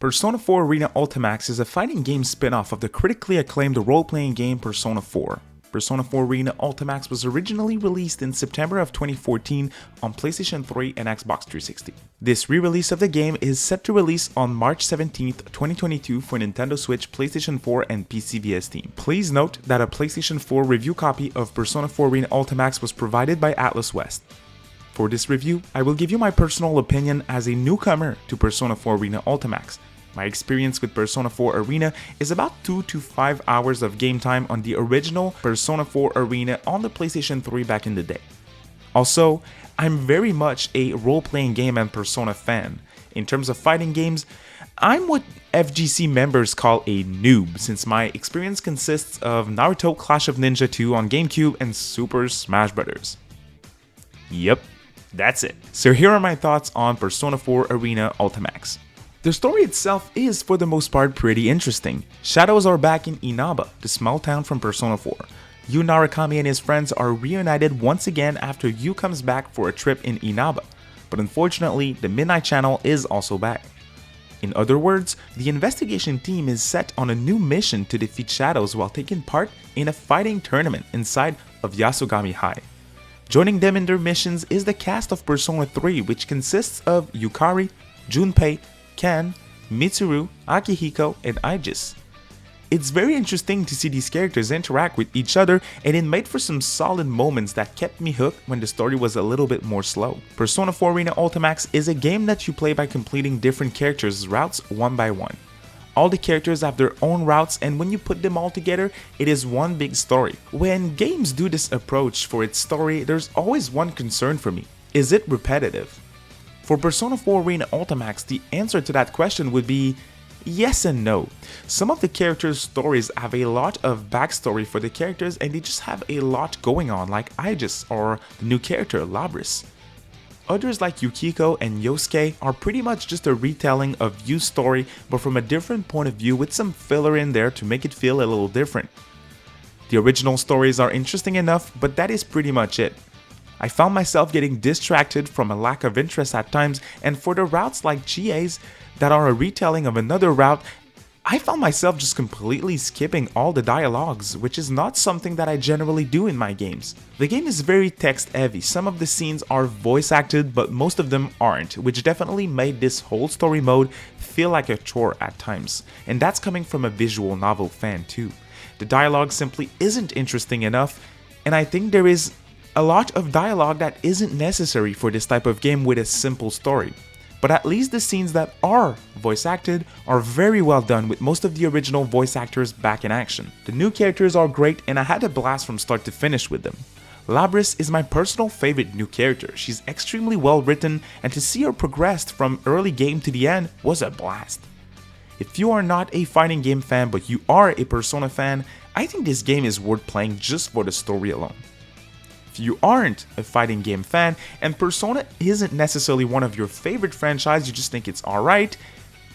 Persona 4 Arena Ultimax is a fighting game spin-off of the critically acclaimed role-playing game Persona 4. Persona 4 Arena Ultimax was originally released in September of 2014 on PlayStation 3 and Xbox 360. This re-release of the game is set to release on March 17th, 2022 for Nintendo Switch, PlayStation 4, and PC via Steam. Please note that a PlayStation 4 review copy of Persona 4 Arena Ultimax was provided by Atlus West. For this review, I will give you my personal opinion as a newcomer to Persona 4 Arena Ultimax. My experience with Persona 4 Arena is about 2 to 5 hours of game time on the original Persona 4 Arena on the PlayStation 3 back in the day. Also, I'm very much a role-playing game and Persona fan. In terms of fighting games, I'm what FGC members call a noob, since my experience consists of Naruto Clash of Ninja 2 on GameCube and Super Smash Bros. Yep, that's it. So here are my thoughts on Persona 4 Arena Ultimax. The story itself is, for the most part, pretty interesting. Shadows are back in Inaba, the small town from Persona 4. Yu Narukami and his friends are reunited once again after Yu comes back for a trip in Inaba, but unfortunately, the Midnight Channel is also back. In other words, the investigation team is set on a new mission to defeat Shadows while taking part in a fighting tournament inside of Yasogami High. Joining them in their missions is the cast of Persona 3, which consists of Yukari, Junpei, Ken, Mitsuru, Akihiko, and Aegis. It's very interesting to see these characters interact with each other, and it made for some solid moments that kept me hooked when the story was a little bit more slow. Persona 4 Arena Ultimax is a game that you play by completing different characters' routes one by one. All the characters have their own routes, and when you put them all together, it is one big story. When games do this approach for its story, there's always one concern for me. Is it repetitive? For Persona 4 Arena Ultimax, the answer to that question would be yes and no. Some of the characters' stories have a lot of backstory for the characters, and they just have a lot going on, like Aegis or the new character Labris. Others like Yukiko and Yosuke are pretty much just a retelling of Yu's story, but from a different point of view with some filler in there to make it feel a little different. The original stories are interesting enough, but that is pretty much it. I found myself getting distracted from a lack of interest at times, and for the routes like GAs that are a retelling of another route, I found myself just completely skipping all the dialogues, which is not something that I generally do in my games. The game is very text heavy. Some of the scenes are voice acted, but most of them aren't, which definitely made this whole story mode feel like a chore at times, and that's coming from a visual novel fan too. The dialogue simply isn't interesting enough, and I think there is a lot of dialogue that isn't necessary for this type of game with a simple story. But at least the scenes that are voice acted are very well done, with most of the original voice actors back in action. The new characters are great, and I had a blast from start to finish with them. Labris is my personal favorite new character. She's extremely well written, and to see her progress from early game to the end was a blast. If you are not a fighting game fan but you are a Persona fan, I think this game is worth playing just for the story alone. If you aren't a fighting game fan and Persona isn't necessarily one of your favorite franchises, you just think it's alright,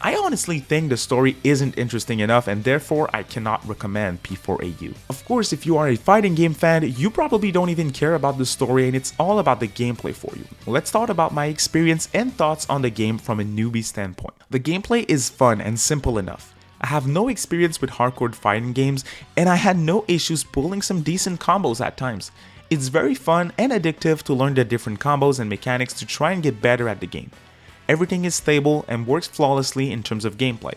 I honestly think the story isn't interesting enough, and therefore I cannot recommend P4AU. Of course, if you are a fighting game fan, you probably don't even care about the story and it's all about the gameplay for you. Let's talk about my experience and thoughts on the game from a newbie standpoint. The gameplay is fun and simple enough. I have no experience with hardcore fighting games, and I had no issues pulling some decent combos at times. It's very fun and addictive to learn the different combos and mechanics to try and get better at the game. Everything is stable and works flawlessly in terms of gameplay.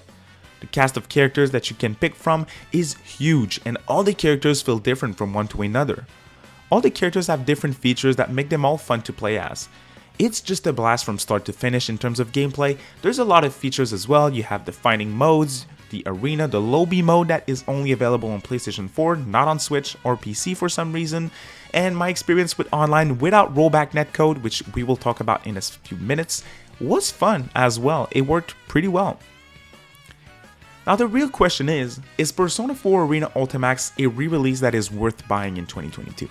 The cast of characters that you can pick from is huge, and all the characters feel different from one to another. All the characters have different features that make them all fun to play as. It's just a blast from start to finish in terms of gameplay. There's a lot of features as well. You have the fighting modes, the arena, the lobby mode that is only available on PlayStation 4, not on Switch or PC for some reason, and my experience with online without rollback netcode, which we will talk about in a few minutes, was fun as well. It worked pretty well. Now the real question is Persona 4 Arena Ultimax a re-release that is worth buying in 2022?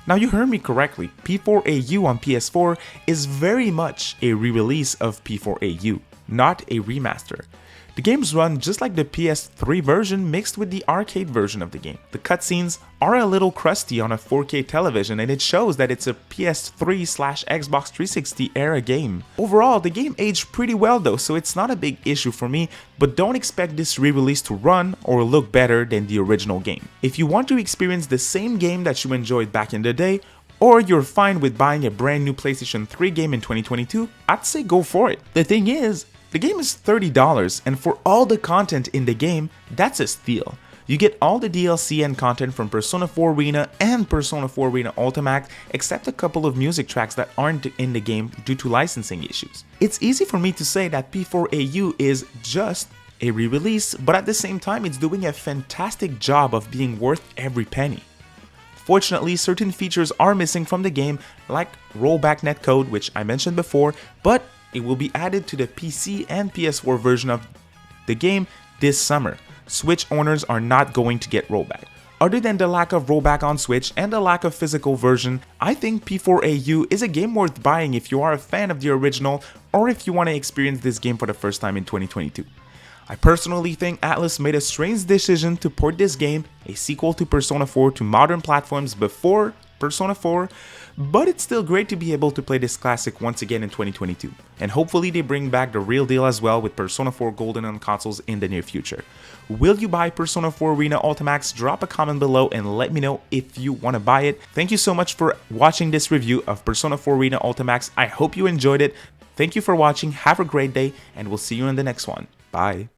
Now you heard me correctly, P4AU on PS4 is very much a re-release of P4AU. not a remaster. The games run just like the PS3 version mixed with the arcade version of the game. The cutscenes are a little crusty on a 4K television, and it shows that it's a PS3/Xbox 360 era game. Overall, the game aged pretty well though, so it's not a big issue for me, but don't expect this re-release to run or look better than the original game. If you want to experience the same game that you enjoyed back in the day, or you're fine with buying a brand new PlayStation 3 game in 2022, I'd say go for it. The thing is, the game is $30, and for all the content in the game, that's a steal. You get all the DLC and content from Persona 4 Arena and Persona 4 Arena Ultimax, except a couple of music tracks that aren't in the game due to licensing issues. It's easy for me to say that P4AU is just a re-release, but at the same time it's doing a fantastic job of being worth every penny. Fortunately, certain features are missing from the game, like rollback netcode, which I mentioned before, but it will be added to the PC and PS4 version of the game this summer. Switch owners are not going to get rollback. Other than the lack of rollback on Switch and the lack of physical version, I think P4AU is a game worth buying if you are a fan of the original or if you want to experience this game for the first time in 2022. I personally think Atlus made a strange decision to port this game, a sequel to Persona 4, to modern platforms before Persona 4, but it's still great to be able to play this classic once again in 2022. And hopefully they bring back the real deal as well with Persona 4 Golden on consoles in the near future. Will you buy Persona 4 Arena Ultimax? Drop a comment below and let me know if you want to buy it. Thank you so much for watching this review of Persona 4 Arena Ultimax. I hope you enjoyed it. Thank you for watching, have a great day, and we'll see you in the next one. Bye.